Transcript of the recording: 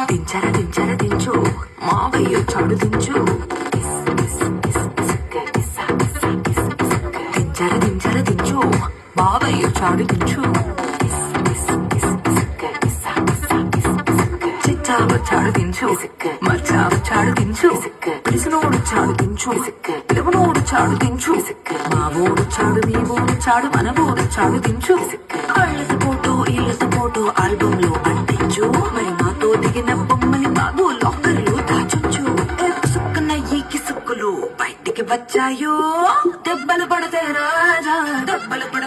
దించరా దించరా దించు మావయ్య చాడు దించు దించరా దించరా దించు మావయ్య చాడు దించు చిచ్చావ చాడు దించు మచ్చావ చాడు దించు పిలిసినోడు చాడు దించు పిలవనోడు చాడు దించు మా ఊరు చాడు మీ ఊరు చాడు మన ఊరు చాడు దించు వాళ్ళ సపోటో ఇళ్ళ సపోటో ఆల్బమ్ లో అంటించు మరి మాతో దిగిన బొమ్మని బాబు లాకర్ లో దాచొచ్చు సుక్కన ఈకి సుక్కులు బయటికి వచ్చాయో దెబ్బలు పడతాయి రాజా దెబ్బలు పడ